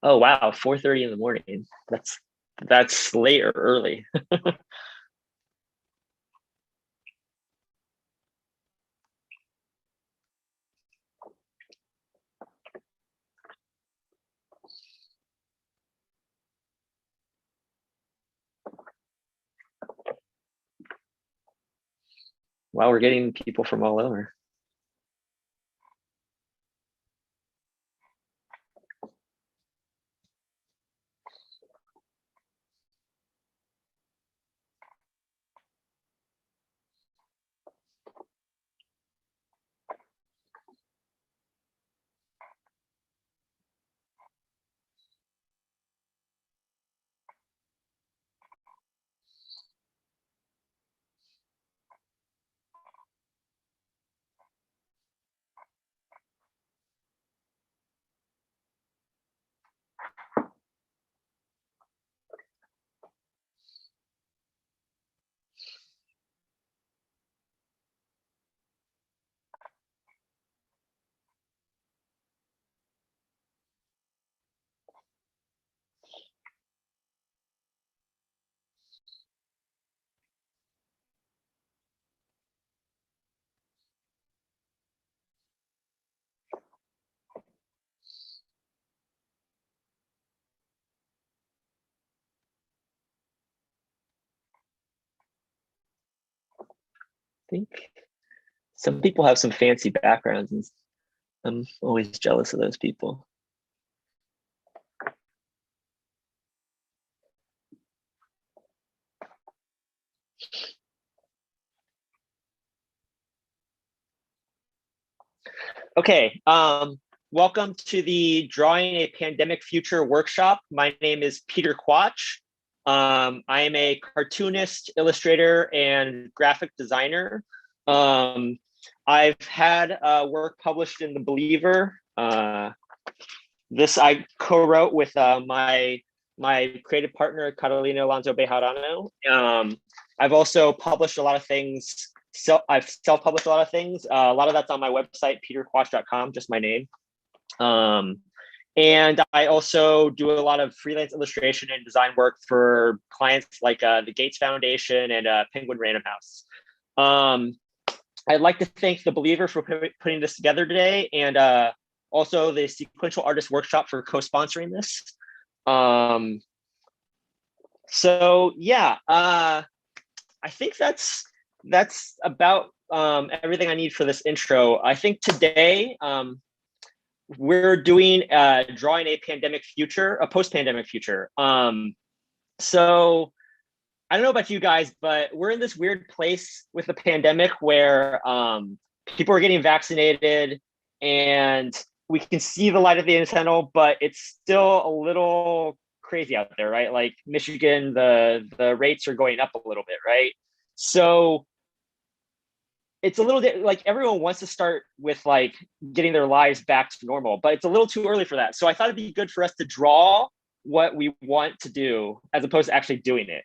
Oh wow, 4:30 in the morning. That's late or early. Wow, we're getting people from all over. I think some people have some fancy backgrounds, and I'm always jealous of those people. Okay, welcome to the Drawing a Pandemic Future workshop. My name is Peter Quach. I am a cartoonist, illustrator, and graphic designer. I've had work published in The Believer. This I co-wrote with my creative partner, Catalina Alonso Bejarano. I've also published a lot of things. I've self-published a lot of things. A lot of that's on my website, peterquach.com, just my name. And I also do a lot of freelance illustration and design work for clients like the Gates Foundation and Penguin Random House. I'd like to thank The Believer for putting this together today, and also the Sequential Artist Workshop for co-sponsoring this. So yeah, I think that's about everything I need for this intro. I think today we're doing drawing a pandemic future, a post-pandemic future. So I don't know about you guys, but we're in this weird place with the pandemic where people are getting vaccinated and we can see the light at the end of the tunnel, but it's still a little crazy out there, right? Like Michigan, the rates are going up a little bit, right? So it's a little bit like everyone wants to start with like getting their lives back to normal, but it's a little too early for that. So I thought it'd be good for us to draw what we want to do as opposed to actually doing it.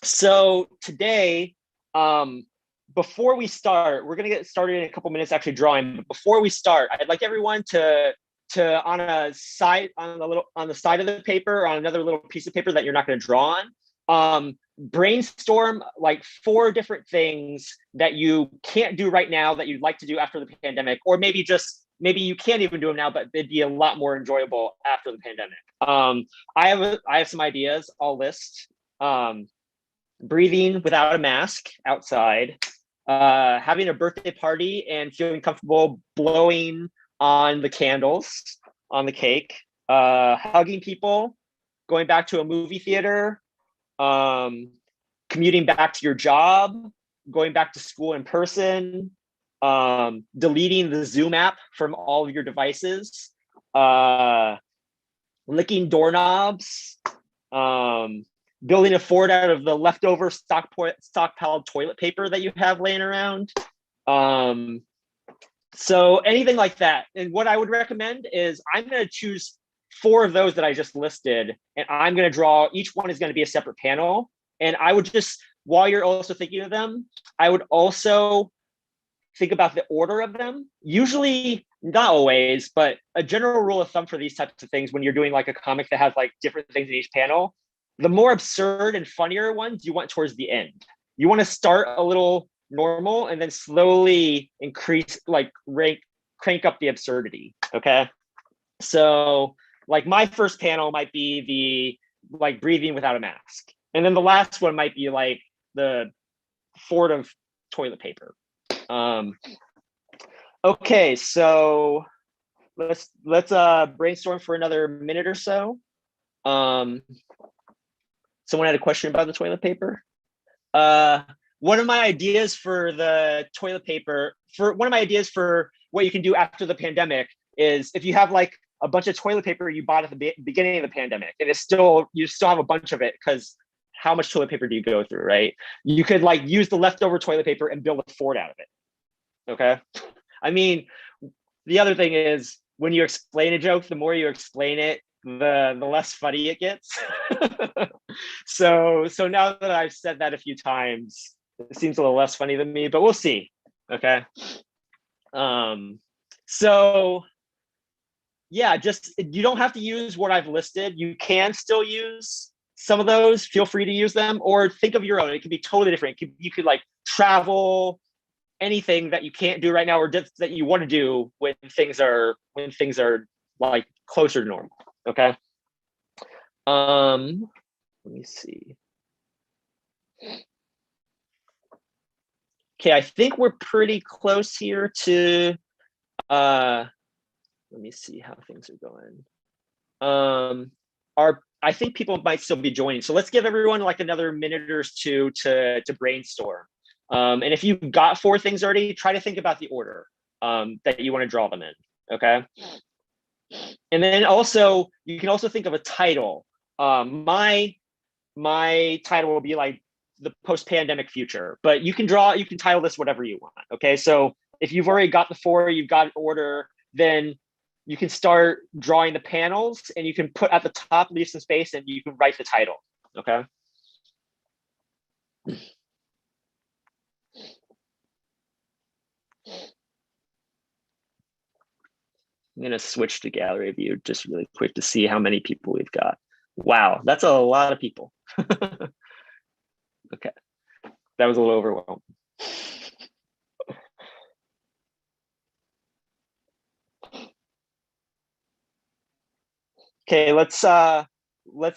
So today, before we start, we're gonna get started in a couple minutes actually drawing. But before we start, I'd like everyone to on the side of the paper, on another little piece of paper that you're not going to draw on, brainstorm like 4 different things that you can't do right now that you'd like to do after the pandemic, or maybe you can't even do them now, but they'd be a lot more enjoyable after the pandemic. I have some ideas. I'll list. Breathing without a mask outside, having a birthday party and feeling comfortable blowing on the candles on the cake, hugging people, going back to a movie theater, commuting back to your job, going back to school in person, deleting the Zoom app from all of your devices, licking doorknobs, building a fort out of the leftover stockpiled toilet paper that you have laying around. So anything like that. And what I would recommend is I'm going to choose 4 of those that I just listed, and I'm going to draw, each one is going to be a separate panel. And I would just, while you're also thinking of them, I would also think about the order of them. Usually not always, but a general rule of thumb for these types of things, when you're doing like a comic that has like different things in each panel, the more absurd and funnier ones you want towards the end. You want to start a little normal and then slowly increase, like crank up the absurdity. Okay. So like my first panel might be the like breathing without a mask. And then the last one might be like the fort of toilet paper. Okay, so let's brainstorm for another minute or so. Someone had a question about the toilet paper. One of my ideas for the toilet paper, one of my ideas for what you can do after the pandemic is, if you have like a bunch of toilet paper you bought at the beginning of the pandemic, and you still have a bunch of it, because how much toilet paper do you go through, right? You could like use the leftover toilet paper and build a fort out of it. Okay. I mean, the other thing is, when you explain a joke, the more you explain it, the less funny it gets. So now that I've said that a few times, it seems a little less funny than me, but we'll see. Okay. So yeah, just, you don't have to use what I've listed. You can still use some of those. Feel free to use them, or think of your own. It could be totally different. You could like travel, anything that you can't do right now, or just that you want to do when things are like closer to normal. Okay. Let me see. Okay, I think we're pretty close here to let me see how things are going. I think people might still be joining, so let's give everyone like another minute or two to brainstorm. And if you've got 4 things already, try to think about the order that you want to draw them in. Okay. And then also, you can also think of a title. My title will be like the post-pandemic future, but you can title this whatever you want. Okay. So if you've already got the 4, you've got an order, then you can start drawing the panels, and you can put at the top, leave some space, and you can write the title. Okay. I'm going to switch to gallery view just really quick to see how many people we've got. Wow, that's a lot of people. Okay, that was a little overwhelming. Okay, let's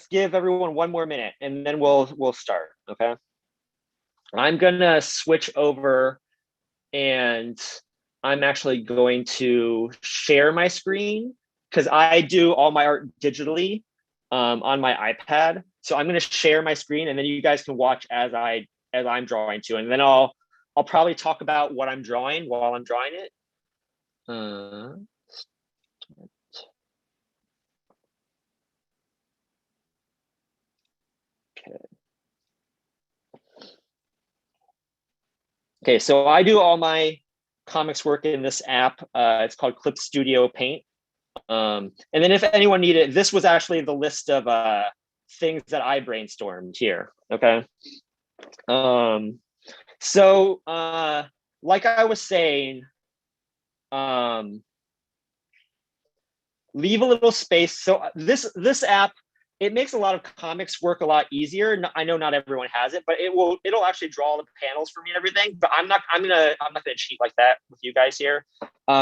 give everyone 1 more minute, and then we'll start. Okay, I'm gonna switch over, and I'm actually going to share my screen, because I do all my art digitally on my iPad. So I'm going to share my screen, and then you guys can watch as I'm drawing too. And then I'll probably talk about what I'm drawing while I'm drawing it. Okay, so I do all my comics work in this app. It's called Clip Studio Paint. And then if anyone needed, this was actually the list of things that I brainstormed here. Okay. So like I was saying, leave a little space. So this app, it makes a lot of comics work a lot easier. I know not everyone has it, but it'll actually draw the panels for me and everything. But I'm not gonna cheat like that with you guys here.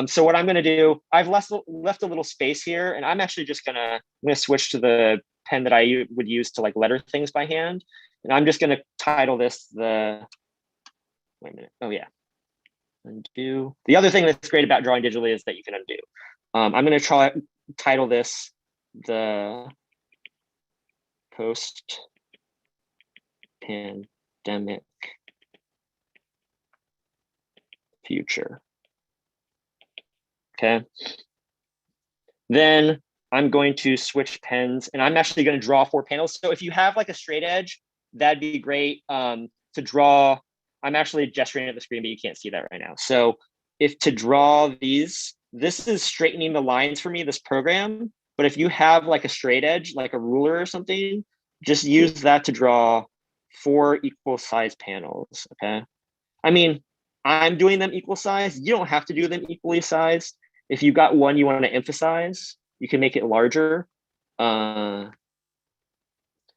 So what I'm gonna do, I've left a little space here, and I'm actually just I'm gonna switch to the pen that I would use to like letter things by hand, and I'm just gonna title this the. Wait a minute. Oh yeah. Undo. The other thing that's great about drawing digitally is that you can undo. I'm gonna title this the post-pandemic future. Okay. Then I'm going to switch pens, and I'm actually going to draw 4 panels. So if you have like a straight edge, that'd be great to draw. I'm actually gesturing at the screen, but you can't see that right now. So if to draw these, this is straightening the lines for me, this program. But if you have like a straight edge, like a ruler or something, just use that to draw 4 equal size panels. Okay. I mean, I'm doing them equal size. You don't have to do them equally sized. if you've got one you want to emphasize, you can make it larger.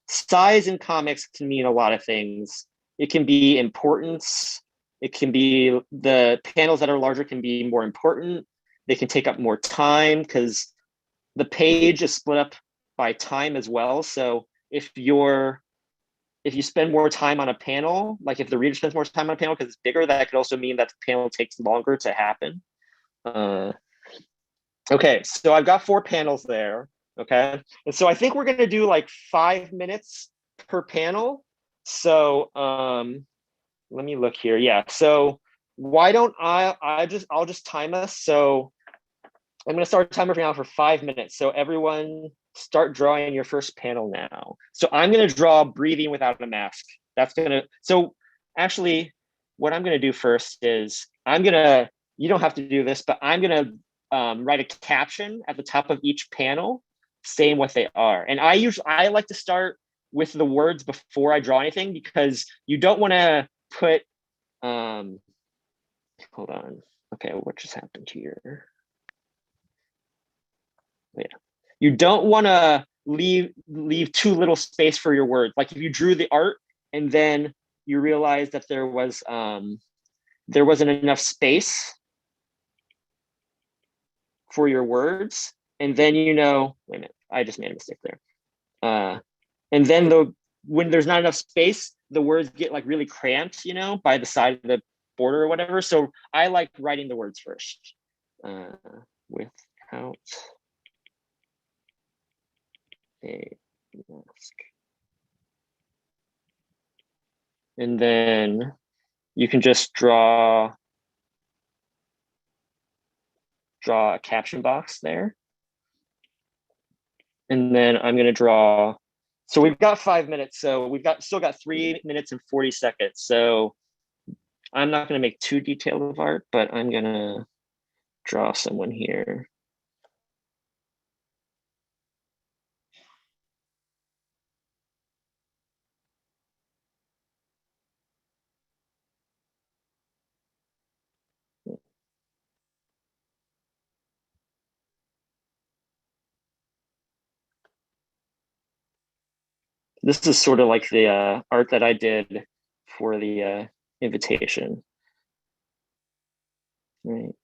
Size in comics can mean a lot of things. It can be importance. It can be the panels that are larger can be more important. They can take up more time because the page is split up by time as well. So if you spend more time on a panel, like if the reader spends more time on a panel because it's bigger, that could also mean that the panel takes longer to happen. Okay, so I've got 4 panels there. Okay, and so I think we're gonna do like 5 minutes per panel. So let me look here. Yeah, so why don't I'll just time us. So I'm gonna start a timer now for 5 minutes. So everyone start drawing your first panel now. So I'm gonna draw breathing without a mask. So actually what I'm gonna do first is you don't have to do this, but I'm gonna write a caption at the top of each panel saying what they are. And I like to start with the words before I draw anything because you don't want to put hold on. Okay, what just happened here? Yeah. You don't want to leave too little space for your words. Like if you drew the art and then you realize that there wasn't enough space for your words, and then wait a minute, I just made a mistake there. And then when there's not enough space, the words get like really cramped, by the side of the border or whatever. So I like writing the words first. Without a mask. And then you can just draw a caption box there. And then I'm going to draw. So we've got 5 minutes. So we've still got 3 minutes and 40 seconds. So I'm not going to make too detailed of art, but I'm going to draw someone here. This is sort of like the art that I did for the invitation. Right.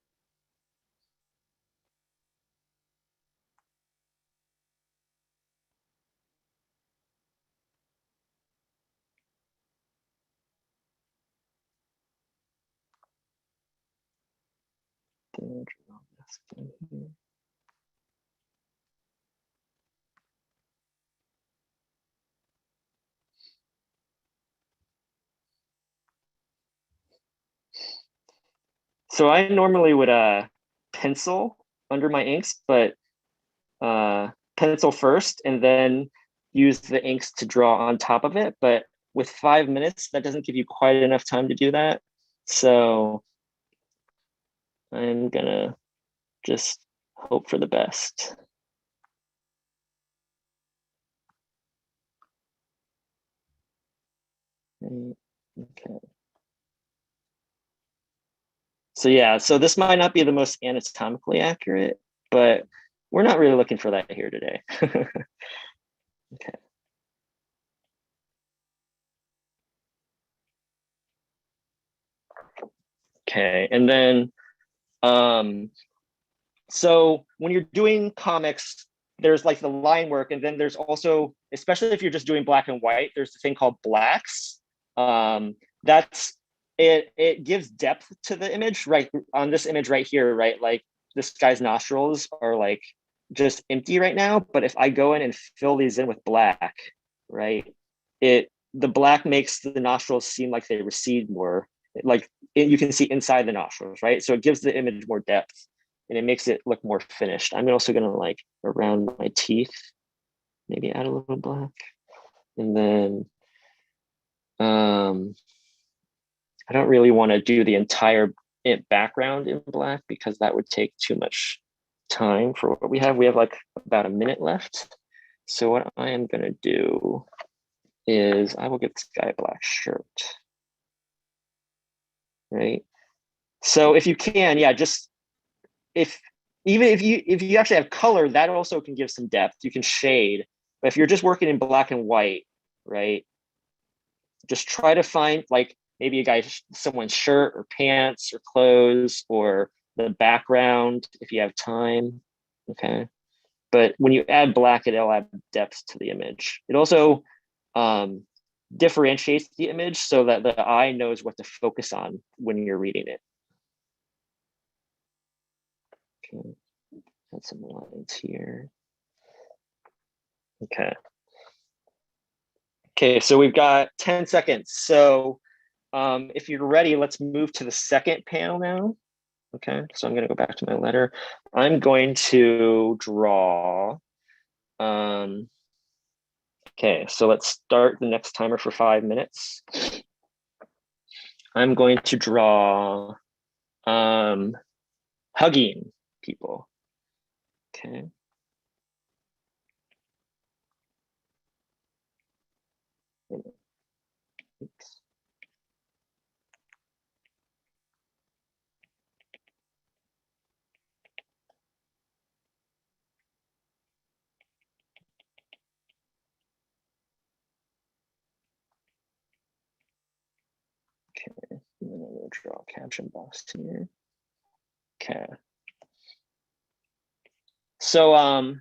So I normally would pencil under my inks, but pencil first and then use the inks to draw on top of it. But with 5 minutes, that doesn't give you quite enough time to do that. So I'm gonna just hope for the best. Okay. So yeah, so this might not be the most anatomically accurate, but we're not really looking for that here today. Okay. Okay, and then so when you're doing comics, there's like the line work, and then there's also, especially if you're just doing black and white, there's a thing called blacks. That's it gives depth to the image, right? On this image right here, right? Like this guy's nostrils are like just empty right now, but if I go in and fill these in with black, right? The black makes the nostrils seem like they recede more, you can see inside the nostrils, right? So it gives the image more depth and it makes it look more finished. I'm also gonna like around my teeth, maybe add a little black. And then I don't really want to do the entire background in black because that would take too much time for what we have. We have like about a minute left. So what I am gonna do is I will get this guy a black shirt. Right. So if you can, yeah, just if even if you actually have color, that also can give some depth. You can shade. But if you're just working in black and white, right? Just try to find like maybe someone's shirt or pants or clothes or the background if you have time. Okay. But when you add black, it'll add depth to the image. It also differentiates the image so that the eye knows what to focus on when you're reading it. Okay. Add some lines here. Okay. Okay, so we've got 10 seconds. So if you're ready, let's move to the second panel now. Okay, so I'm going to go back to my letter. I'm going to draw. Okay, so let's start the next timer for 5 minutes. I'm going to draw hugging people. Okay. Oops. Okay, and then I'm going to draw a caption box here. Okay. So I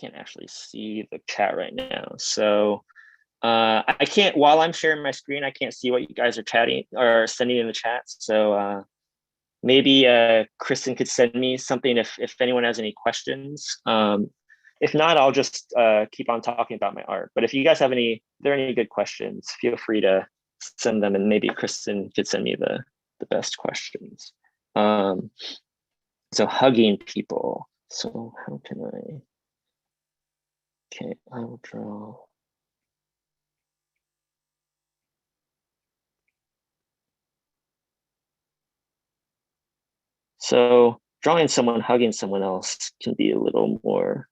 can't actually see the chat right now. So I can't, while I'm sharing my screen, I can't see what you guys are chatting or sending in the chat. So maybe Kristen could send me something if anyone has any questions. If not, I'll just keep on talking about my art. But if you guys have if there are any good questions, feel free to send them, and maybe Kristen could send me the best questions. So hugging people. So how can I? Okay, I will draw. So drawing someone hugging someone else can be a little more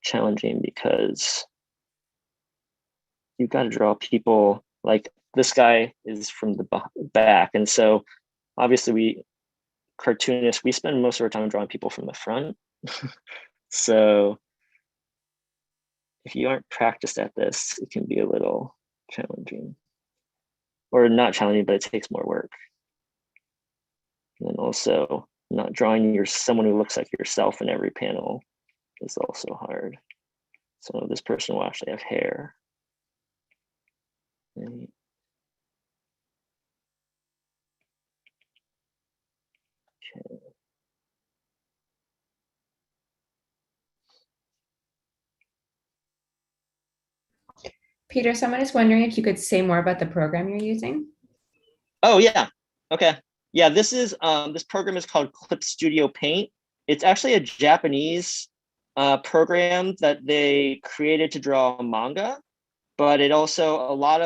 challenging because you've got to draw people like this guy is from the back. And so obviously we cartoonists, we spend most of our time drawing people from the front. So if you aren't practiced at this, it can be a little challenging. Or not challenging, but it takes more work. And then also not drawing someone who looks like yourself in every panel is also hard. So this person will actually have hair. Right. Okay. Peter, someone is wondering if you could say more about the program you're using. Oh yeah. Okay. Yeah, this program is called Clip Studio Paint. It's actually a Japanese program that they created to draw manga, but it also a lot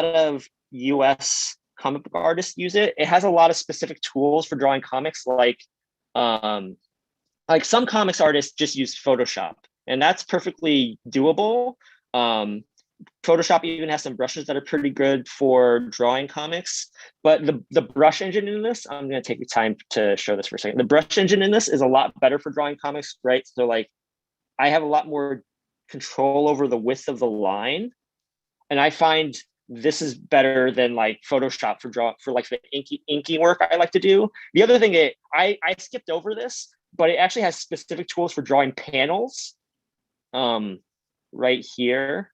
of US comic book artists use it. It has a lot of specific tools for drawing comics, like some comics artists just use Photoshop, and that's perfectly doable. Photoshop even has some brushes that are pretty good for drawing comics, but the brush engine in this, I'm going to take the time to show this for a second. The brush engine in this is a lot better for drawing comics, right? So like I have a lot more control over the width of the line, and I find this is better than like Photoshop for like the inky work I like to do. The other thing I skipped over this, but it actually has specific tools for drawing panels right here.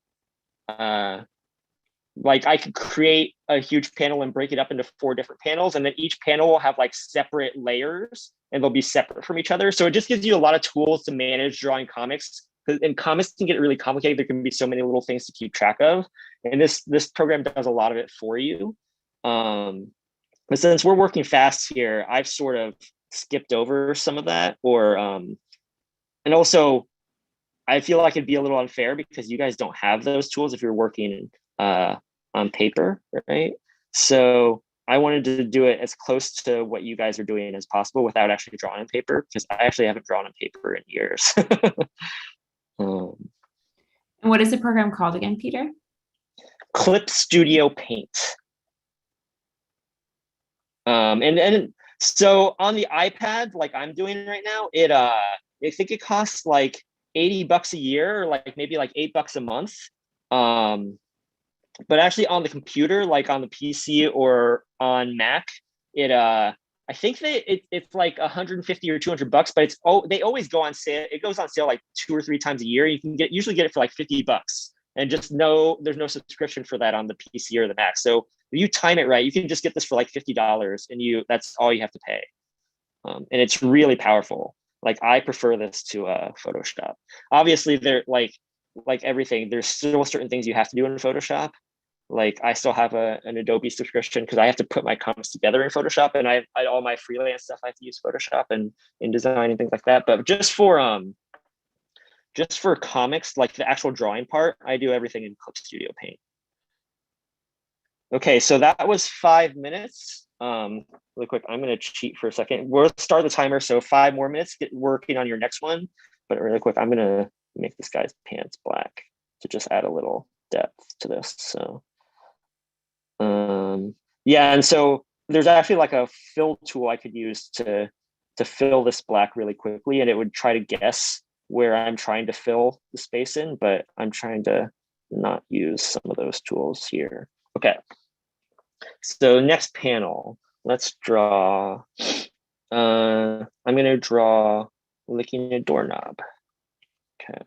Like I could create a huge panel and break it up into 4 different panels, and then each panel will have like separate layers and they'll be separate from each other. So it just gives you a lot of tools to manage drawing comics, and comics can get really complicated. There can be so many little things to keep track of, and this program does a lot of it for you. But since we're working fast here, I've sort of skipped over some of that, and also I feel like it'd be a little unfair because you guys don't have those tools if you're working on paper, right? So I wanted to do it as close to what you guys are doing as possible without actually drawing on paper, because I actually haven't drawn on paper in years. And what is the program called again, Peter? Clip Studio Paint. And So on the iPad, like I'm doing right now, I think it costs like $80 a year, or like maybe like $8 a month. But actually on the computer, like on the PC or on Mac, I think it's like 150 or $200, but they always go on sale. It goes on sale like 2 or 3 times a year. You can usually get it for like $50, and just there's no subscription for that on the PC or the Mac. So if you time it right, you can just get this for like $50, and that's all you have to pay. And it's really powerful. Like I prefer this to Photoshop. Obviously, they're like everything. There's still certain things you have to do in Photoshop. Like I still have an Adobe subscription because I have to put my comics together in Photoshop, and I all my freelance stuff I have to use Photoshop and InDesign and things like that. But just for comics, like the actual drawing part, I do everything in Clip Studio Paint. Okay, so that was 5 minutes. Really quick, I'm going to cheat for a second. We'll start the timer. So 5 more minutes, get working on your next one. But really quick, I'm going to make this guy's pants black to just add a little depth to this. So, yeah, and so there's actually like a fill tool I could use to fill this black really quickly, and it would try to guess where I'm trying to fill the space in, but I'm trying to not use some of those tools here. Okay, so next panel, let's draw. I'm going to draw licking a doorknob. Okay.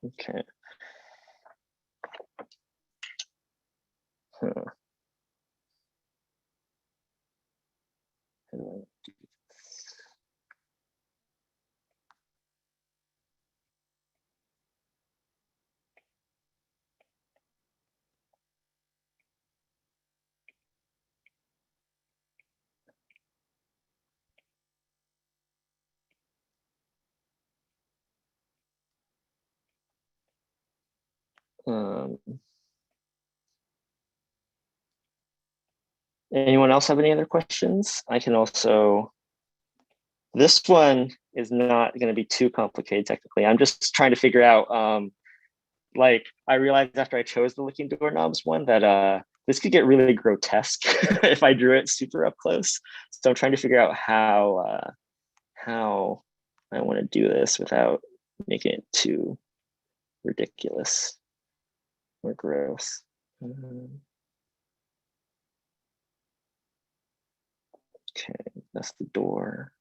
Okay. Huh. Anyone else have any other questions? I can also, this one is not going to be too complicated technically. I'm just trying to figure out, like I realized after I chose the licking doorknobs one that this could get really grotesque if I drew it super up close. So I'm trying to figure out how I want to do this without making it too ridiculous or gross. Okay, that's the door.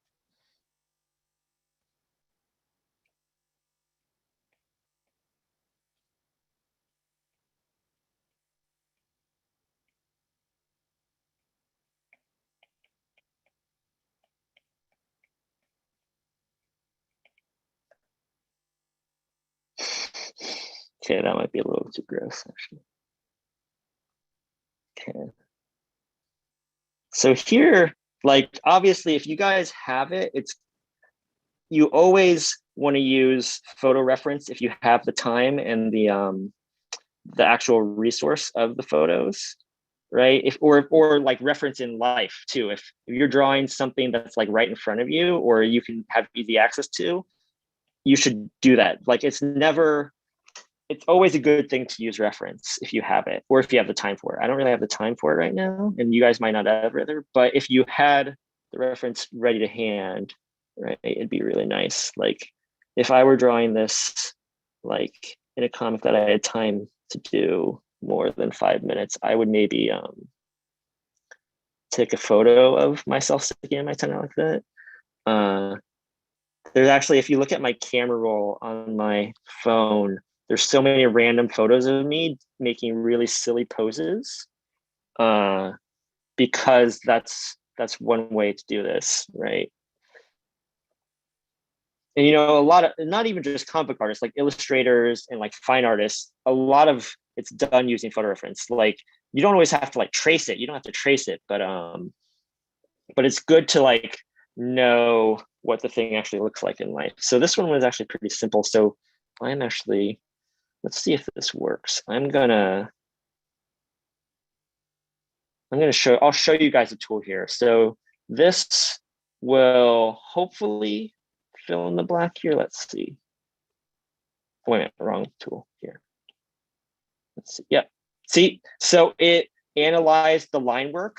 Okay, that might be a little too gross, actually. Okay. So here, like, obviously, if you guys have it, you always want to use photo reference if you have the time and the actual resource of the photos, right? Or like reference in life too. If you're drawing something that's like right in front of you, or you can have easy access to, you should do that. Like it's always a good thing to use reference if you have it, or if you have the time for it. I don't really have the time for it right now, and you guys might not have either, but if you had the reference ready to hand, right, it'd be really nice. Like if I were drawing this like in a comic that I had time to do more than 5 minutes, I would maybe take a photo of myself sticking in my tongue out like that. There's actually, if you look at my camera roll on my phone, there's so many random photos of me making really silly poses, because that's one way to do this, right? And a lot of, not even just comic book artists, like illustrators and like fine artists, a lot of it's done using photo reference. Like you don't always have to like trace it. You don't have to trace it, but it's good to like know what the thing actually looks like in life. So this one was actually pretty simple. So I'm actually let's see if this works. I'll show you guys a tool here. So this will hopefully fill in the black here. Let's see. Wait a minute, wrong tool here. Let's see. Yep. See, so it analyzed the line work,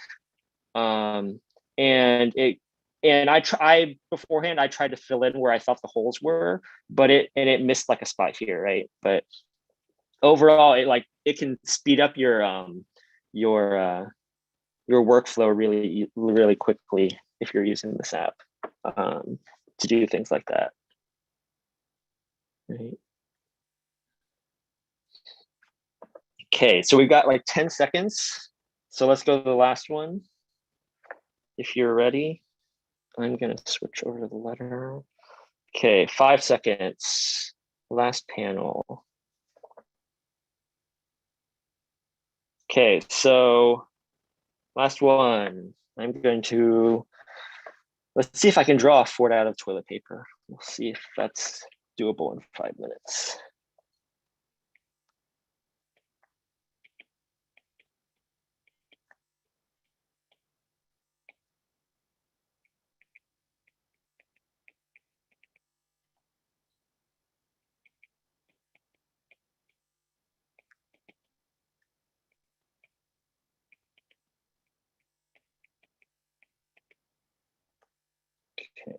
and I beforehand I tried to fill in where I thought the holes were, but it missed like a spot here, right? But overall, it can speed up your workflow really quickly if you're using this app to do things like that. Right. Okay, so we've got like 10 seconds. So let's go to the last one. If you're ready, I'm gonna switch over to the letter. Okay, 5 seconds. Last panel. Okay, so last one. I'm going to, let's see if I can draw a fort out of toilet paper. We'll see if that's doable in 5 minutes. Okay.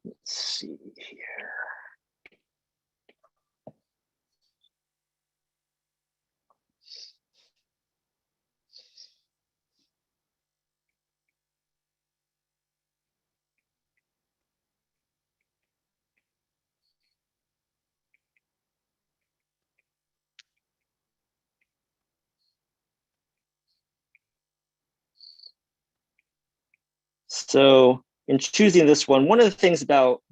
Let's see here. So in choosing this one of the things about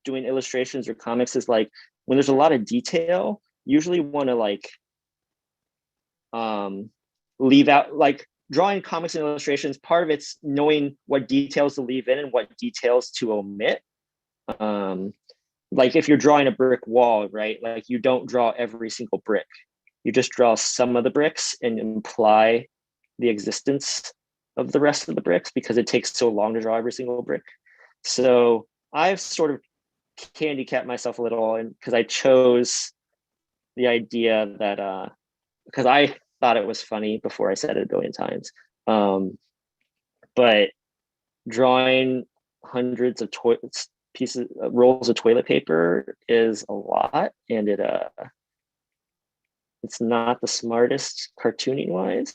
doing illustrations or comics is like when there's a lot of detail, usually want to like leave out, like drawing comics and illustrations, part of it's knowing what details to leave in and what details to omit. Like if you're drawing a brick wall, right? Like you don't draw every single brick. You just draw some of the bricks and imply the existence of the rest of the bricks because it takes so long to draw every single brick. So I've sort of handicapped myself a little, and because I chose the idea that because I thought it was funny before I said it a billion times. But drawing hundreds of rolls of toilet paper is a lot, and it's not the smartest cartooning wise,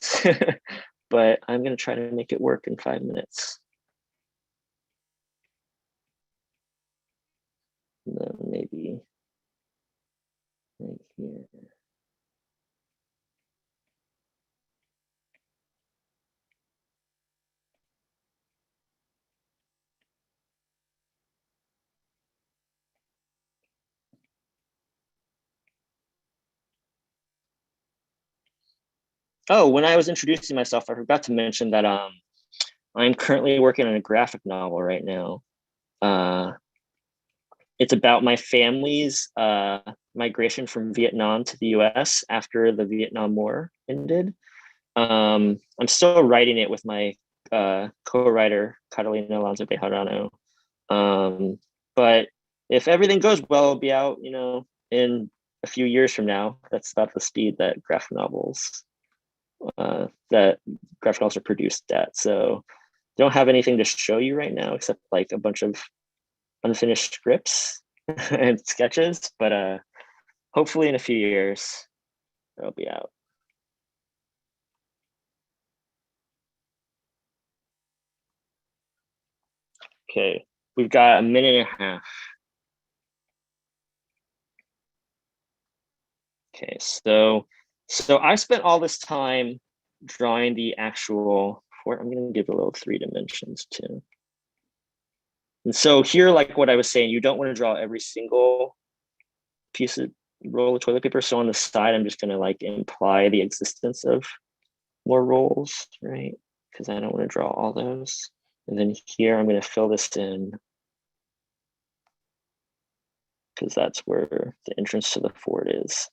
but I'm gonna try to make it work in 5 minutes. And then maybe right here. Oh, when I was introducing myself, I forgot to mention that I'm currently working on a graphic novel right now. It's about my family's migration from Vietnam to the US after the Vietnam War ended. I'm still writing it with my co-writer, Catalina Alonso Bejarano. But if everything goes well, it'll be out, in a few years from now. That's about the speed that graphic novels are produced at. So don't have anything to show you right now except like a bunch of unfinished scripts and sketches, but hopefully in a few years it'll be out. Okay, we've got a minute and a half. Okay, so I spent all this time drawing the actual fort. I'm going to give a little 3 dimensions too. And so here, like what I was saying, you don't want to draw every single piece of roll of toilet paper. So on the side, I'm just going to like imply the existence of more rolls, right? Because I don't want to draw all those. And then here, I'm going to fill this in. because that's where the entrance to the fort is.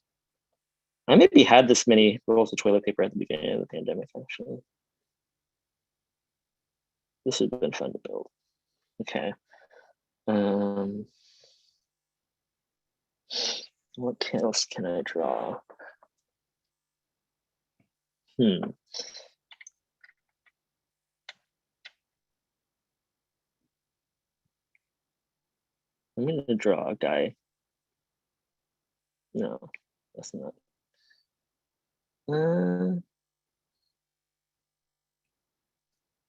I maybe had this many rolls of toilet paper at the beginning of the pandemic, actually. This would have been fun to build. Okay. What else can I draw? I'm gonna draw a guy. No, that's not.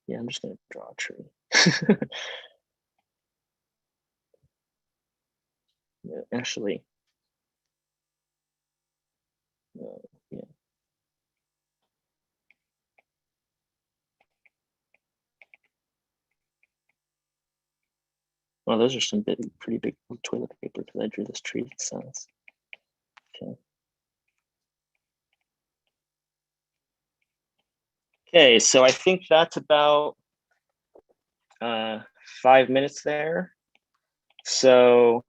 Yeah, I'm just gonna draw a tree. Yeah, actually, no, yeah. Well, those are some pretty big toilet paper because I drew this tree size. Okay. Okay, so I think that's about 5 minutes there. So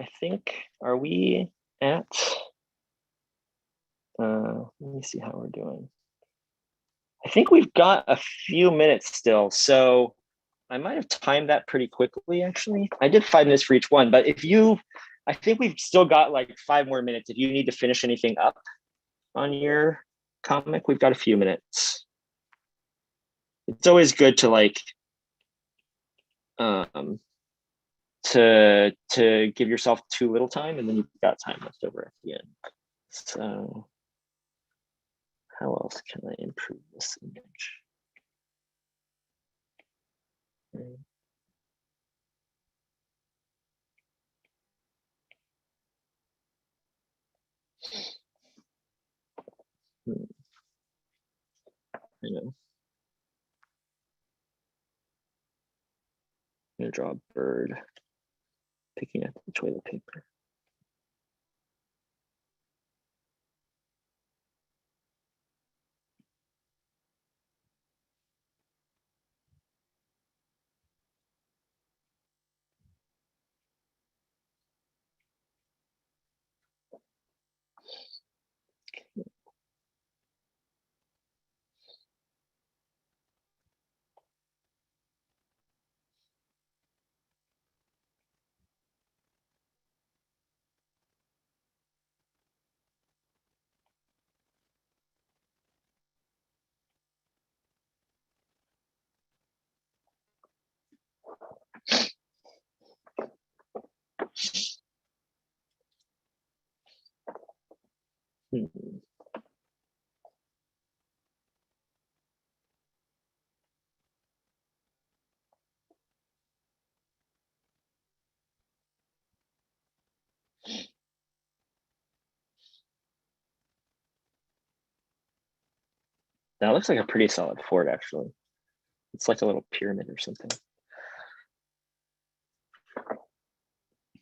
I think, are we at, let me see how we're doing. I think we've got a few minutes still. So I might have timed that pretty quickly, actually. I did 5 minutes for each one, but I think we've still got like 5 more minutes. If you need to finish anything up on your comic, we've got a few minutes. It's always good to like, to give yourself too little time and then you've got time left over at the end. So how else can I improve this image? I know. I'm gonna draw a bird picking up the toilet paper. That looks like a pretty solid fort, actually. It's like a little pyramid or something.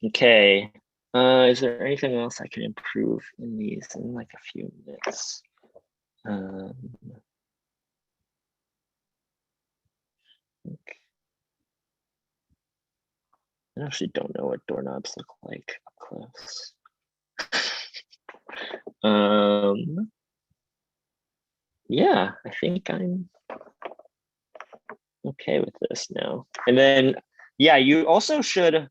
Okay. Is there anything else I can improve in these in like a few minutes? Okay. I actually don't know what doorknobs look like up close. Yeah, I think I'm okay with this now. And then, yeah, you also should,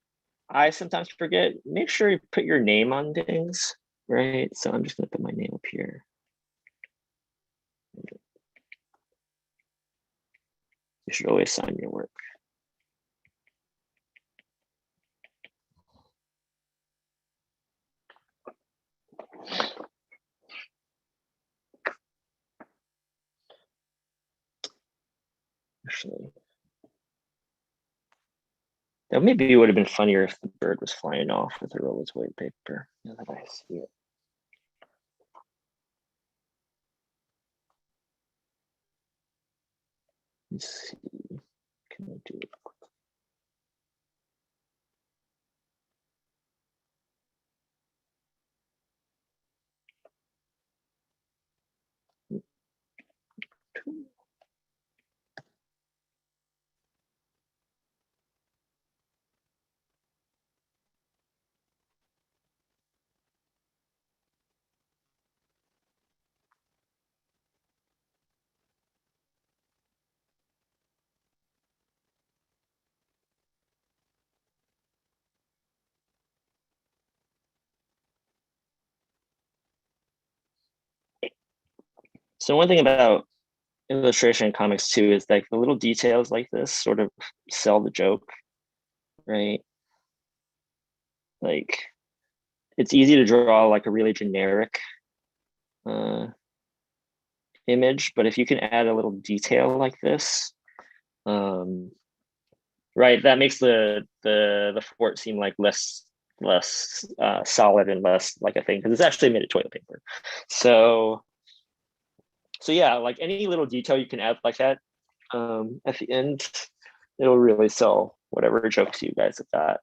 I sometimes forget, make sure you put your name on things, right? So I'm just gonna put my name up here. You should always sign your work. Actually, that maybe would have been funnier if the bird was flying off with a roll of toilet paper. Now that I see it. Let's see. Can I do it quickly? So one thing about illustration in comics too is like the little details like this sort of sell the joke, right? Like it's easy to draw like a really generic image, but if you can add a little detail like this, right, that makes the fort seem like less solid and less like a thing because it's actually made of toilet paper. So yeah, like any little detail you can add like that at the end, it'll really sell whatever jokes you guys have got.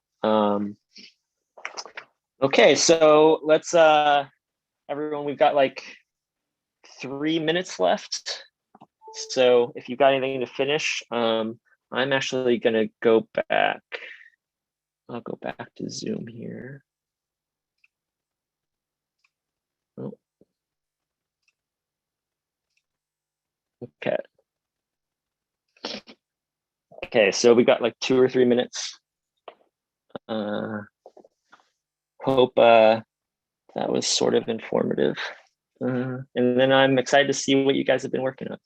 Okay, so let's everyone, we've got like 3 minutes left. So if you've got anything to finish, I'm actually gonna go back. I'll go back to Zoom here. Oh. Okay. Okay, so we got like 2 or 3 minutes. Hope that was sort of informative. And then I'm excited to see what you guys have been working on.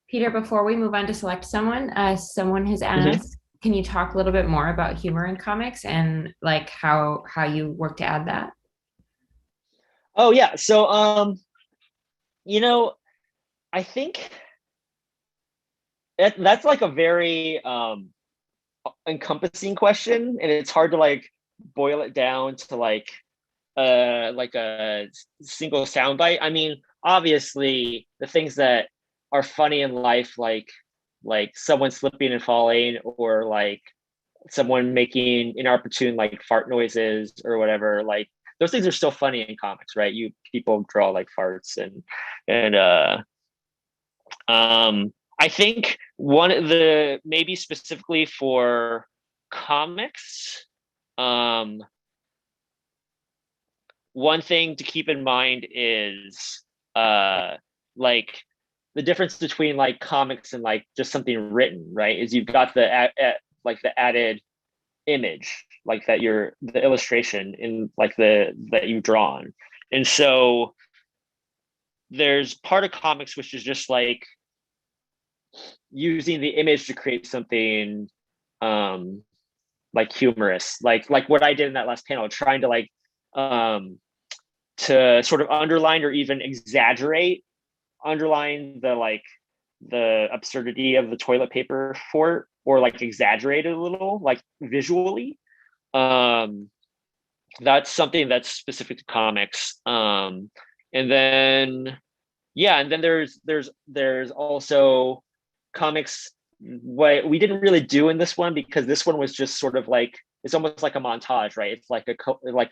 Peter, before we move on to select someone, someone has asked, can you talk a little bit more about humor in comics and like how you work to add that? Oh yeah, so you know, I think that's like a very encompassing question, and it's hard to like boil it down to like a single soundbite. I mean, obviously the things that are funny in life, like someone slipping and falling, or like someone making inopportune like fart noises or whatever, like those things are still funny in comics, right? You people draw like farts and I think one of the, maybe specifically for comics, one thing to keep in mind is like the difference between like comics and like just something written, right? Is you've got the like the added image, like that you're the illustration in like that you've drawn. And so there's part of comics which is just like using the image to create something like humorous, like what I did in that last panel, trying to like to sort of underline or even underline the like the absurdity of the toilet paper fort, or like exaggerate it a little, like visually. That's something that's specific to comics. And then yeah, and then there's also comics. What we didn't really do in this one, because this one was just sort of like, it's almost like a montage, right? It's like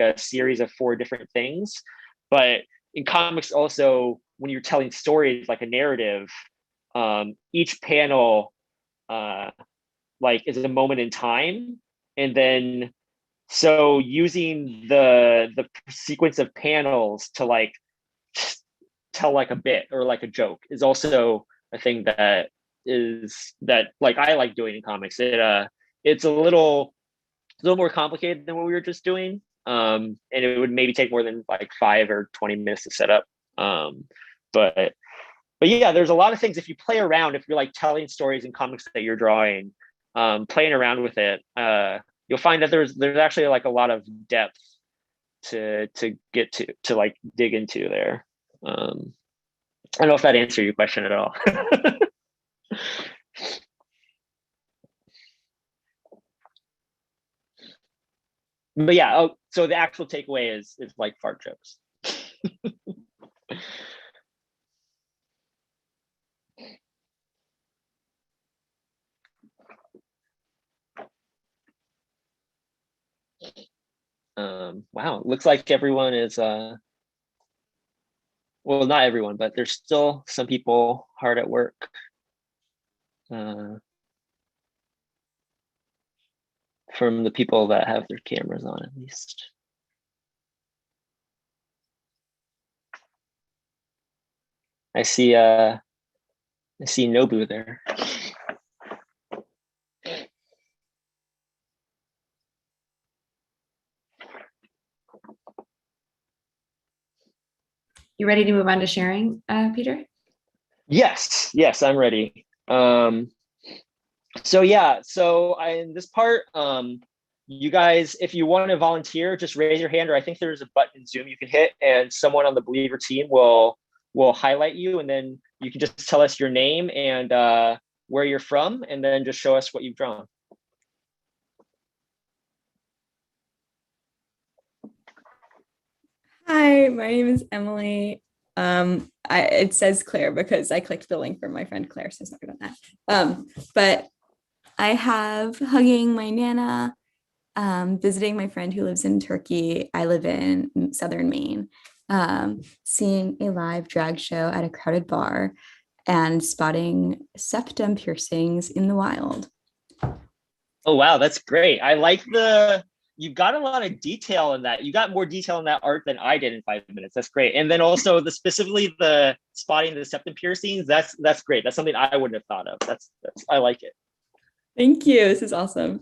a series of 4 different things. But in comics also, when you're telling stories like a narrative, each panel like is a moment in time. And then so using the sequence of panels to like tell like a bit or like a joke is also a thing that like I like doing in comics. It's a little more complicated than what we were just doing. And it would maybe take more than like 5 or 20 minutes to set up. But yeah, there's a lot of things. If you play around, if you're like telling stories in comics that you're drawing, playing around with it, you'll find that there's actually like a lot of depth to get to like dig into there. I don't know if that answered your question at all. But yeah, oh, so the actual takeaway is like fart jokes. Wow, looks like everyone is well, not everyone, but there's still some people hard at work. From the people that have their cameras on, at least. I see Nobu there. You ready to move on to sharing, Peter? Yes, I'm ready. So in this part, you guys, if you want to volunteer, just raise your hand, or I think there's a button in Zoom you can hit, and someone on the Believer team will highlight you, and then you can just tell us your name and where you're from, and then just show us what you've drawn. Hi, my name is Emily. It says Claire because I clicked the link from my friend Claire, so sorry about that. But I have hugging my Nana, visiting my friend who lives in Turkey. I live in southern Maine, seeing a live drag show at a crowded bar, and spotting septum piercings in the wild. Oh, wow, that's great. I like you've got a lot of detail in that. You got more detail in that art than I did in 5 minutes. That's great. And then also specifically the spotting the septum piercings, that's great. That's something I wouldn't have thought of. That's I like it. Thank you. This is awesome.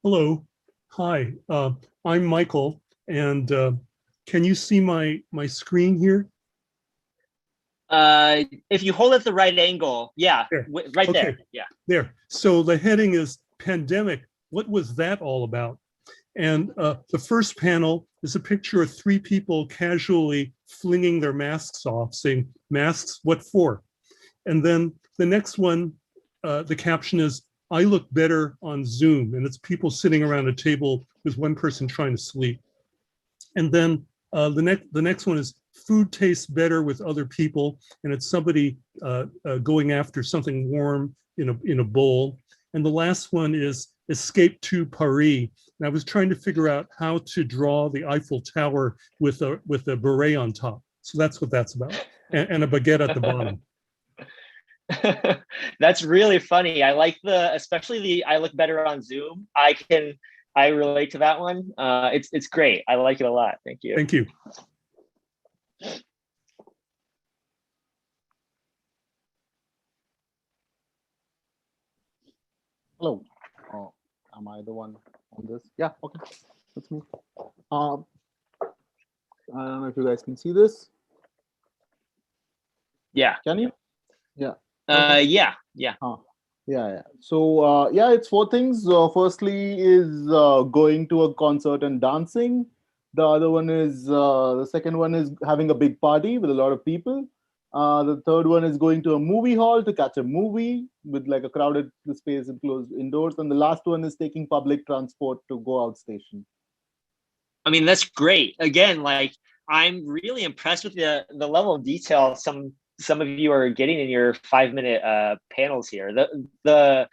Hello. Hi. I'm Michael, and can you see my screen here? If you hold it the right angle, yeah, right Okay. there. Yeah. There. So the heading is Pandemic. What was that all about? And the first panel is a picture of 3 people casually flinging their masks off, saying, "Masks, what for?" And then the next one, the caption is, "I look better on Zoom," and it's people sitting around a table with one person trying to sleep. And then the next one is, "Food tastes better with other people," and it's somebody going after something warm in a bowl. And the last one is "Escape to Paris." And I was trying to figure out how to draw the Eiffel Tower with a beret on top. So that's what that's about, and a baguette at the bottom. That's really funny. I like especially the "I look better on Zoom." I relate to that one. It's great. I like it a lot. Thank you. Thank you. Hello. Am I the one on this? Yeah. Okay. That's me. I don't know if you guys can see this. Yeah. Can you? Yeah. Yeah. Yeah. So it's 4 things. Firstly is going to a concert and dancing. The other one is the second one is having a big party with a lot of people. The third one is going to a movie hall to catch a movie with like a crowded space and closed indoors. And the last one is taking public transport to go out station. I mean, that's great. Again, like, I'm really impressed with the level of detail some of you are getting in your 5-minute panels here. The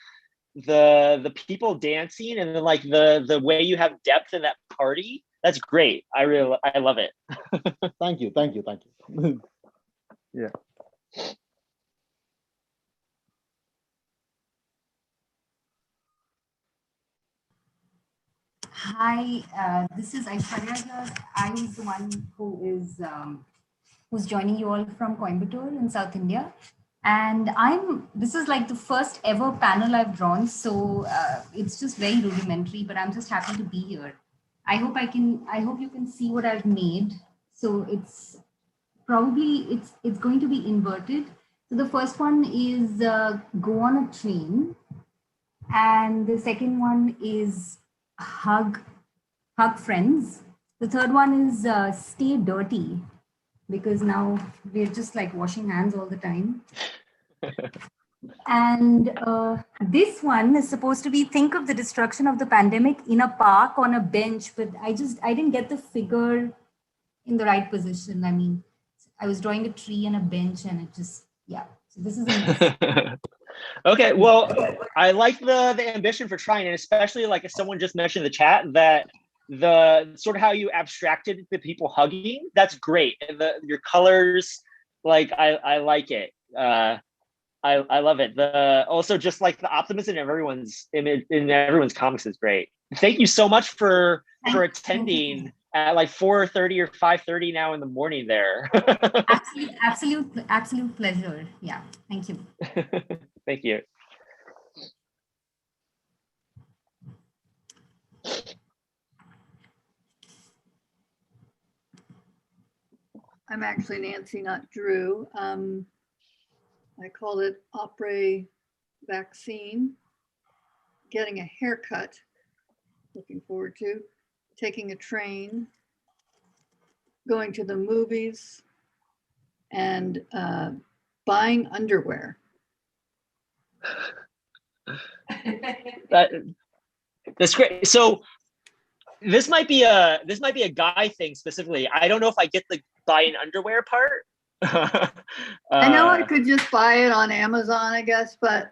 people dancing, and then like the way you have depth in that party, that's great. I love it. Thank you. Yeah. Hi, this is Aishwarya here. I was the one who's joining you all from Coimbatore in South India. And this is like the first ever panel I've drawn. So it's just very rudimentary, but I'm just happy to be here. I hope you can see what I've made. So it's going to be inverted. So the first one is go on a train. And the second one is hug friends. The third one is stay dirty, because now we're just like washing hands all the time. And this one is supposed to be think of the destruction of the pandemic in a park on a bench, but I didn't get the figure in the right position. I mean, I was drawing a tree and a bench, and it just, yeah. So this is a mess. Okay, well, I like the ambition for trying, and especially like if someone just mentioned in the chat that the sort of how you abstracted the people hugging, that's great. And your colors, like I like it. I love it. Also just like the optimism in everyone's comics is great. Thank you so much for attending at like 4:30 or 5:30 now in the morning there. Absolute pleasure. Yeah, thank you. Thank you. I'm actually Nancy, not Drew. I called it Opera Vaccine. Getting a haircut, looking forward to. Taking a train. Going to the movies. And buying underwear. That's great. So this might be a guy thing specifically. I don't know if I get the buying underwear part. I know I could just buy it on Amazon, I guess, but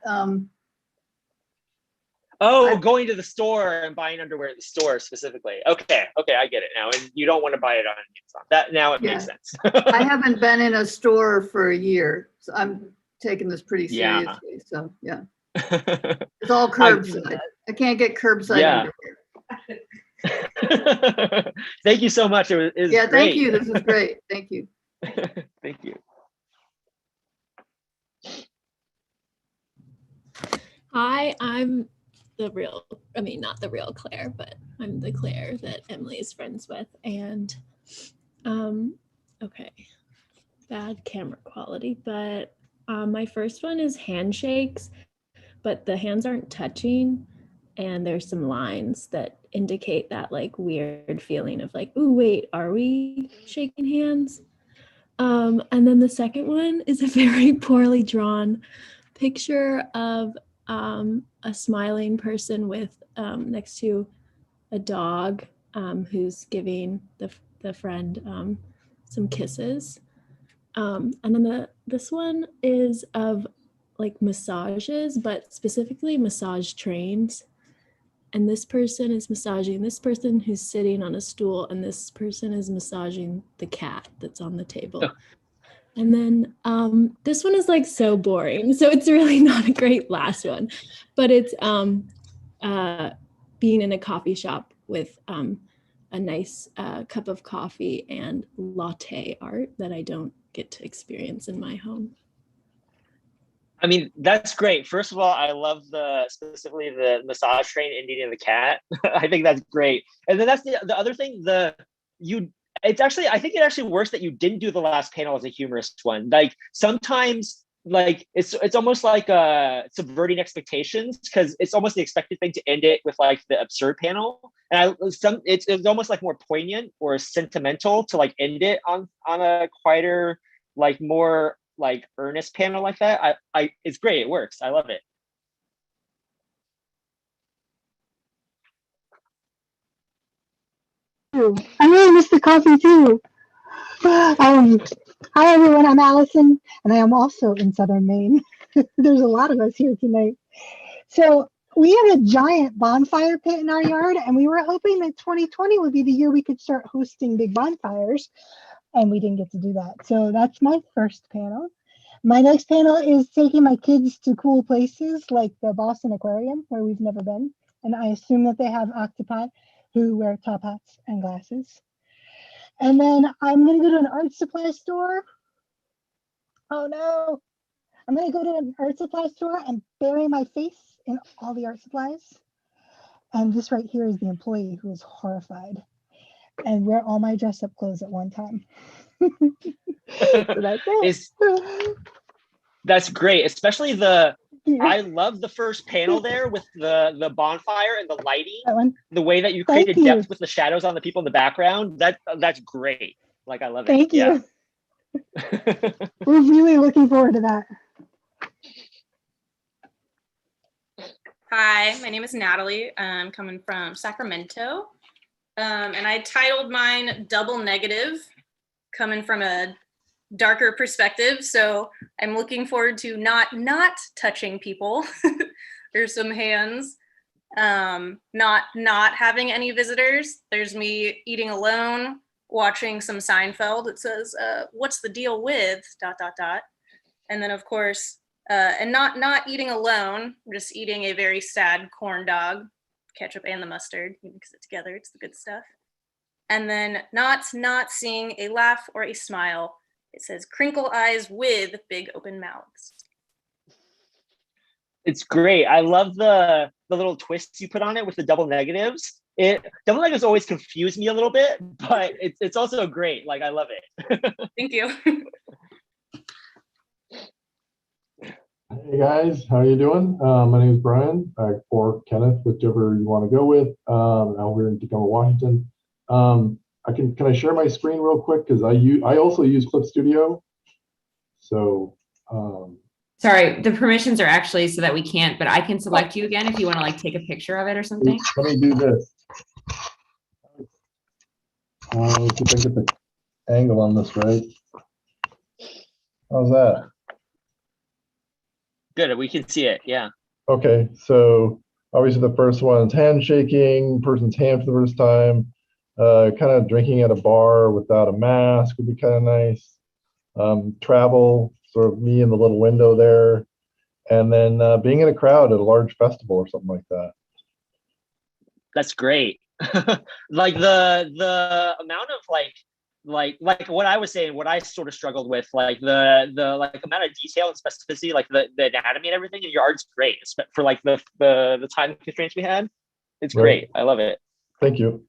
going to the store and buying underwear at the store specifically. Okay, I get it now. And you don't want to buy it on Amazon. That now it makes sense. I haven't been in a store for a year, so I'm taking this pretty seriously. So yeah, it's all curbside. I can't get curbside underwear. Thank you so much. It was yeah, great. thank you. This is great. Thank you. Thank you. Hi, I'm not the real Claire, but I'm the Claire that Emily is friends with. And okay, bad camera quality, but my first one is handshakes, but the hands aren't touching. And there's some lines that indicate that like weird feeling of like, ooh, wait, are we shaking hands? And then the second one is a very poorly drawn picture of a smiling person with next to a dog who's giving the friend some kisses. And then this one is of like massages, but specifically massage trains. And this person is massaging this person who's sitting on a stool, and this person is massaging the cat that's on the table. Oh. And then this one is like so boring. So it's really not a great last one, but it's being in a coffee shop with a nice cup of coffee and latte art that I don't get to experience in my home. I mean, that's great. First of all, I love specifically the massage train ending in the cat. I think that's great. And then that's the other thing, I think it actually works that you didn't do the last panel as a humorous one. Like sometimes like it's almost like subverting expectations, because it's almost the expected thing to end it with like the absurd panel. And it's almost like more poignant or sentimental to like end it on a quieter, like more like earnest panel like that. It's great. It works. I love it. I really miss the coffee too. Hi everyone, I'm Allison, and I am also in Southern Maine. There's a lot of us here tonight. So we have a giant bonfire pit in our yard, and we were hoping that 2020 would be the year we could start hosting big bonfires, and we didn't get to do that. So that's my first panel. My next panel is taking my kids to cool places like the Boston Aquarium, where we've never been, and I assume that they have octopi who wear top hats and glasses. And then I'm going to go to an art supply store. Oh no. I'm going to go to an art supply store and bury my face in all the art supplies. And this right here is the employee who is horrified and wear all my dress up clothes at one time. So that's it. That's great, especially I love the first panel there with the bonfire and the lighting. The way that you created depth with the shadows on the people in the background. That's great. Like, I love it. Thank you. We're really looking forward to that. Hi, my name is Natalie. I'm coming from Sacramento. And I titled mine Double Negative, coming from a darker perspective. So I'm looking forward to not touching people. There's some hands. Not having any visitors. There's me eating alone, watching some Seinfeld. It says, what's the deal with ... And then of course, and not eating alone, I'm just eating a very sad corn dog, ketchup and the mustard. You mix it together, it's the good stuff. And then not seeing a laugh or a smile. It says crinkle eyes with big open mouths. It's great. I love the little twists you put on it with the double negatives. it definitely has always confused me a little bit, but it's also great. Like, I love it. Thank you. Hey guys, how are you doing? My name is Brian, or Kenneth, whichever you want to go with. Now we're in Tacoma, Washington. Can I share my screen real quick? Because I also use Clip Studio. So Sorry, the permissions are actually so that we can't, but I can select you again if you want to like take a picture of it or something. let me do this. See if I get the angle on this right. How's that? Good, we can see it, yeah. Okay, so obviously the first one is handshaking, person's hand for the first time, kind of drinking at a bar without a mask would be kind of nice. Travel, sort of me in the little window there, and then being in a crowd at a large festival or something like that. That's great. Like the amount of like what I was saying, what I sort of struggled with, like the like amount of detail and specificity, like the anatomy and everything in your art's great for like the time constraints we had. It's great. I love it. Thank you.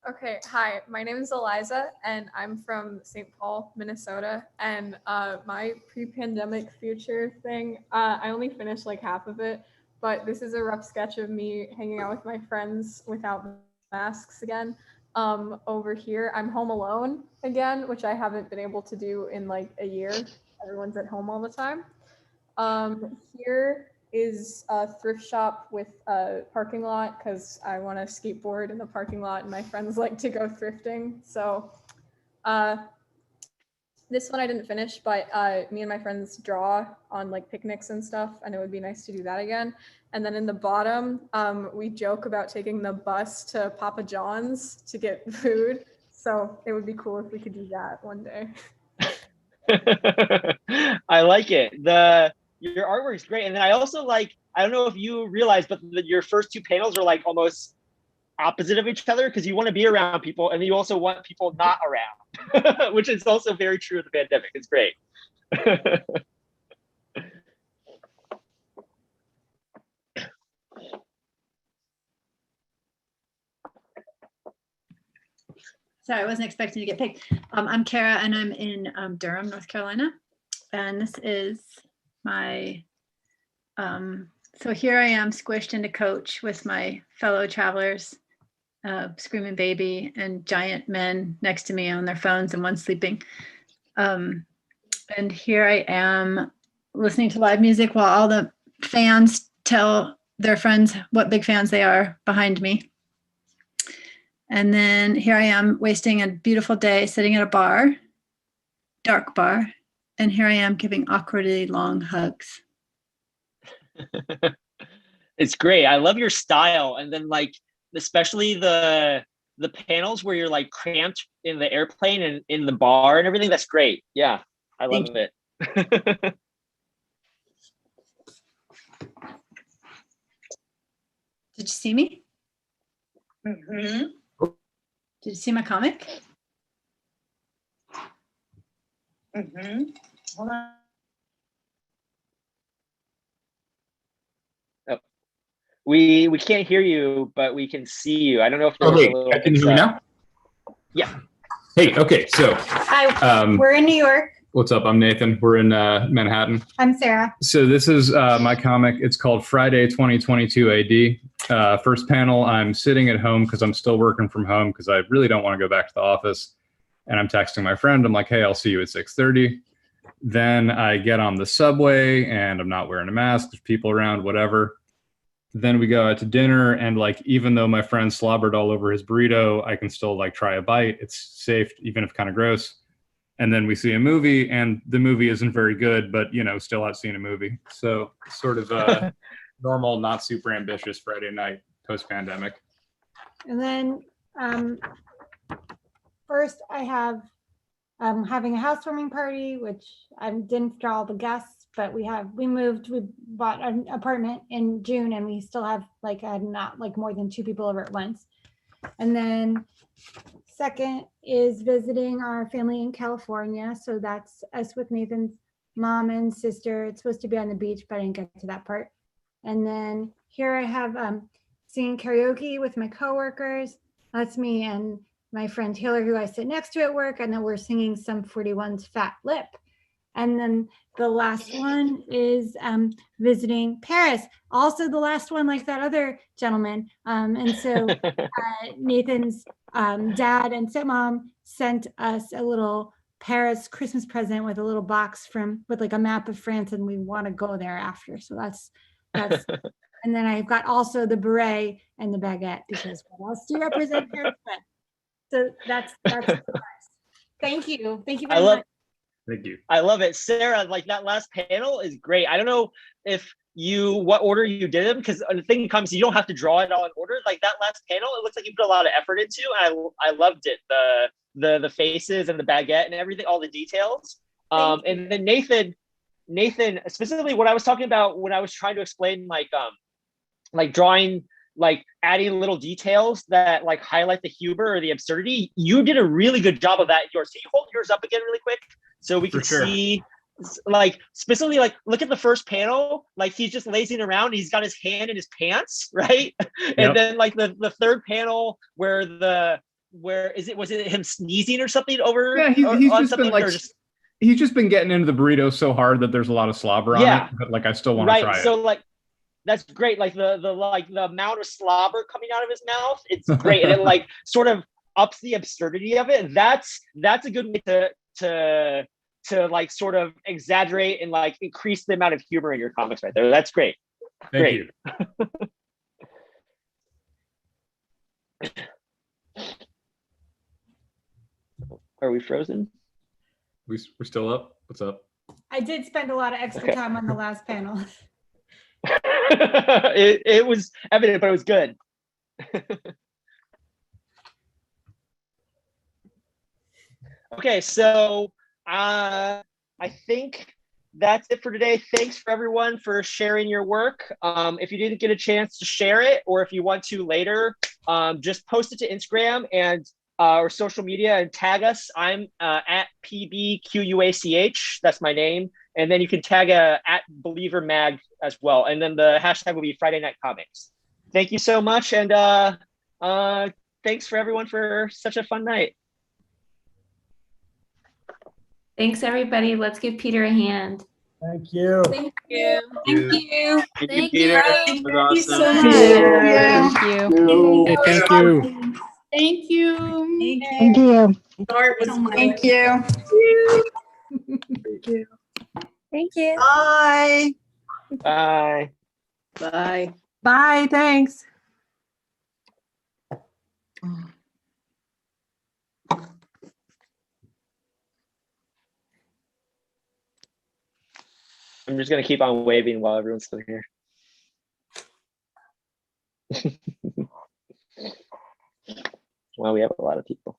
Okay, hi, my name is Eliza and I'm from St. Paul, Minnesota. And my pre-pandemic future thing, I only finished like half of it, but this is a rough sketch of me hanging out with my friends without masks again. Over here, I'm home alone again, which I haven't been able to do in like a year. Everyone's at home all the time. Here is a thrift shop with a parking lot because I want to skateboard in the parking lot and my friends like to go thrifting. So this one I didn't finish, but me and my friends draw on like picnics and stuff, and it would be nice to do that again. And then in the bottom, we joke about taking the bus to Papa John's to get food. So it would be cool if we could do that one day. I like it. Your artwork is great. And then I also like, I don't know if you realize, but your first two panels are like almost opposite of each other because you want to be around people and you also want people not around, which is also very true of the pandemic. It's great. Sorry, I wasn't expecting to get picked. I'm Kara and I'm in Durham, North Carolina. And this is my, so here I am squished into coach with my fellow travelers, screaming baby and giant men next to me on their phones and one sleeping. And here I am listening to live music while all the fans tell their friends what big fans they are behind me. And then here I am wasting a beautiful day sitting at a bar, dark bar. And here I am giving awkwardly long hugs. It's great. I love your style. And then like, especially the panels where you're like cramped in the airplane and in the bar and everything. That's great. Yeah, I love it. Did you see me? Mm-hmm. Did you see my comic? Mm-hmm. Hold on. Oh. We can't hear you, but we can see you. I don't know if there's a little. Can you hear me now? Yeah. Hey, okay, so. Hi, we're in New York. What's up? I'm Nathan. We're in Manhattan. I'm Sarah. So this is my comic. It's called Friday 2022 AD. First panel, I'm sitting at home because I'm still working from home because I really don't want to go back to the office. And I'm texting my friend. I'm like, hey, I'll see you at 6:30. Then I get on the subway and I'm not wearing a mask. There's people around, whatever. Then we go out to dinner. And like, even though my friend slobbered all over his burrito, I can still like try a bite. It's safe, even if kind of gross. And then we see a movie and the movie isn't very good, but you know, still have seen a movie. So sort of a normal, not super ambitious Friday night post-pandemic. And then first I have having a housewarming party, which I didn't draw all the guests, but we bought an apartment in June and we still have like not like more than 2 people over at once. And then second is visiting our family in California. So that's us with Nathan's mom and sister. It's supposed to be on the beach, but I didn't get to that part. And then here I have singing karaoke with my coworkers. That's me and my friend Taylor, who I sit next to at work. And then we're singing Sum 41's Fat Lip. And then the last one is visiting Paris. Also the last one, like that other gentleman. And so Nathan's dad and stepmom sent us a little Paris Christmas present with a little box with like a map of France, and we want to go there after. So that's and then I've got also the beret and the baguette, because what else do you represent Paris with? So that's thank you very much. Thank you. I love it. Sarah, like that last panel is great. I don't know what order you did them, because the thing comes, you don't have to draw it all in order. Like that last panel, it looks like you put a lot of effort into. I loved it. The faces and the baguette and everything, all the details. And then Nathan, specifically what I was talking about when I was trying to explain like drawing, like adding little details that like highlight the humor or the absurdity. You did a really good job of that. Can you hold yours up again really quick so we can see, like specifically, like look at the first panel, like he's just lazing around, he's got his hand in his pants, right? Yep. And then like the third panel where was it him sneezing or something over? Yeah, he's just been like, he's just been getting into the burrito so hard that there's a lot of slobber on it, but like I still want to try it. So like that's great. Like the amount of slobber coming out of his mouth, it's great. And it like sort of ups the absurdity of it. That's a good way to like sort of exaggerate and like increase the amount of humor in your comics right there. That's great. Thank you. Are we frozen? We're still up? What's up? I did spend a lot of extra time on the last panel. it was evident, but it was good. Okay, so I think that's it for today. Thanks for everyone for sharing your work. If you didn't get a chance to share it, or if you want to later, just post it to Instagram and or social media and tag us. I'm at PBQUACH. That's my name. And then you can tag at Believer Mag as well. And then the hashtag will be Friday Night Comics. Thank you so much. And thanks for everyone for such a fun night. Thanks, everybody. Let's give Peter a hand. Thank you. Thank you. Thank you. Thank you, Peter. Thank you so much. Thank you. Thank you. Thank you. Thank you. Thank you. Thank you. Thank you. Bye. Bye. Bye. Bye. Thanks. I'm just going to keep on waving while everyone's still here. Well, we have a lot of people.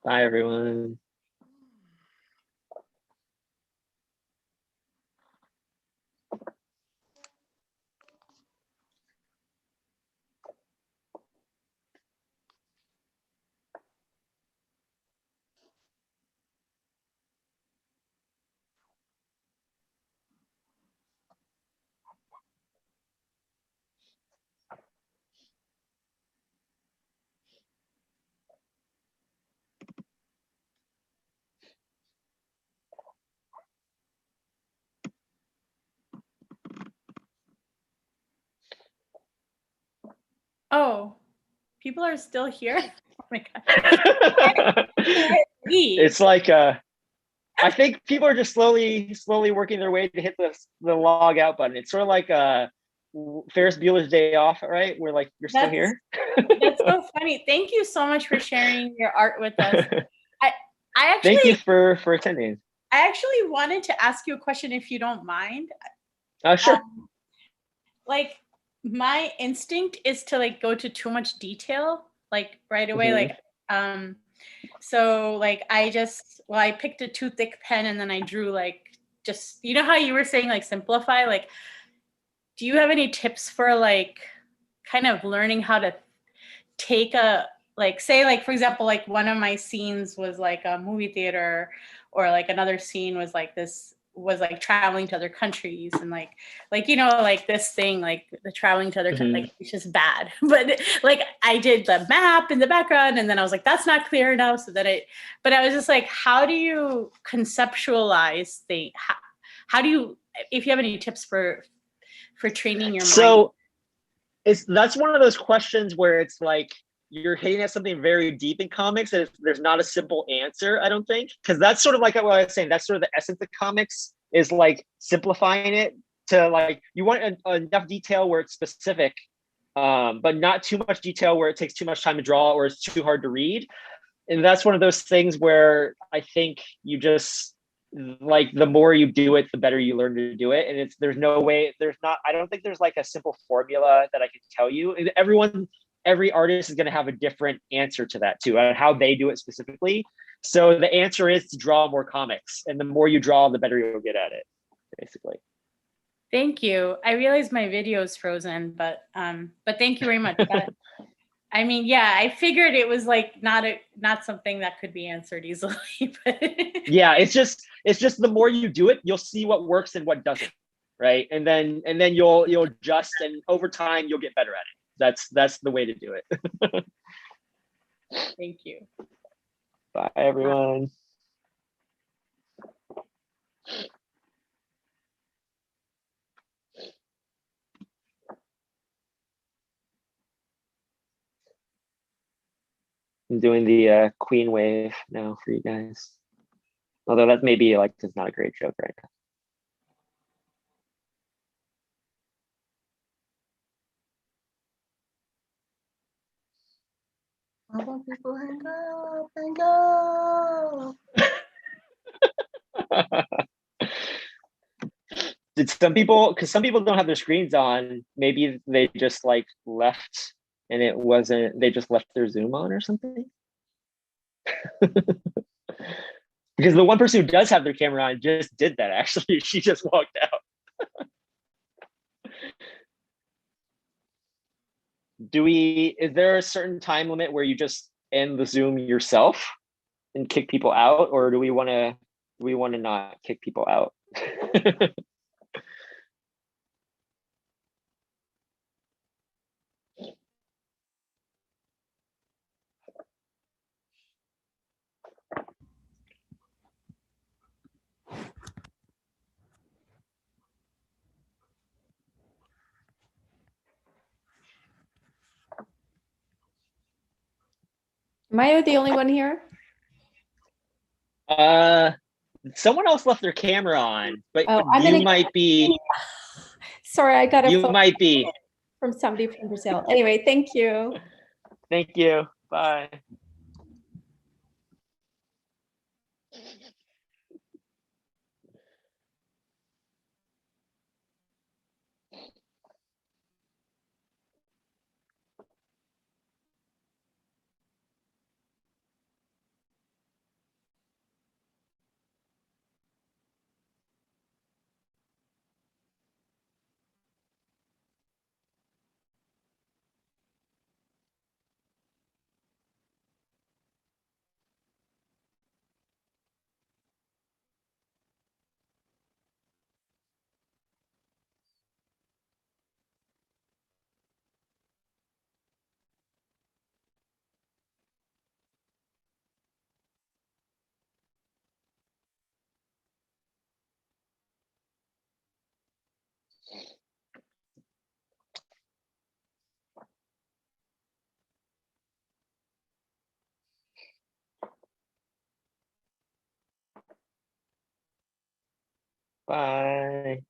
Bye, everyone. Oh, people are still here? Oh my God. It's like I think people are just slowly working their way to hit the log out button. It's sort of like Ferris Bueller's Day Off, right? Where like you're still here. That's so funny. Thank you so much for sharing your art with us. I actually Thank you for attending. I actually wanted to ask you a question if you don't mind. Sure. like my instinct is to like go to too much detail, like right away. Like, so like I picked a too thick pen and then I drew like, just, you know how you were saying like simplify, like, do you have any tips for like kind of learning how to take a, like, say like, for example, like one of my scenes was like a movie theater, or like another scene was like this, was like traveling to other countries, and like, you know, like this thing, like the traveling to other countries, like it's just bad. But like I did the map in the background and then I was like, that's not clear enough. So then but I was just like, how do you conceptualize how do you, if you have any tips for training your mind? So that's one of those questions where it's like, you're hitting at something very deep in comics and there's not a simple answer, I don't think. Because that's sort of like what I was saying, that's sort of the essence of comics, is like simplifying it to like, you want enough detail where it's specific, but not too much detail where it takes too much time to draw or it's too hard to read. And that's one of those things where I think you just, like, the more you do it, the better you learn to do it. And I don't think there's like a simple formula that I can tell you. Every artist is going to have a different answer to that too, on how they do it specifically. So the answer is to draw more comics, and the more you draw, the better you'll get at it, basically. Thank you. I realize my video is frozen, but thank you very much. I mean, yeah, I figured it was like not something that could be answered easily. But yeah, it's just the more you do it, you'll see what works and what doesn't, right? And then you'll adjust, and over time you'll get better at it. That's the way to do it. Thank you. Bye, everyone. I'm doing the Queen wave now for you guys. Although that may be like, it's not a great joke right now. How about people hang up? Did some people, because some people don't have their screens on, maybe they just like left and it wasn't, they just left their Zoom on or something? Because the one person who does have their camera on just did that, actually. She just walked out. Is there a certain time limit where you just end the Zoom yourself and kick people out, or do we want to not kick people out? Am I the only one here? Someone else left their camera on, but you might be. Sorry, I got a You phone might be from somebody from Brazil. Anyway, thank you. Thank you. Bye. Bye.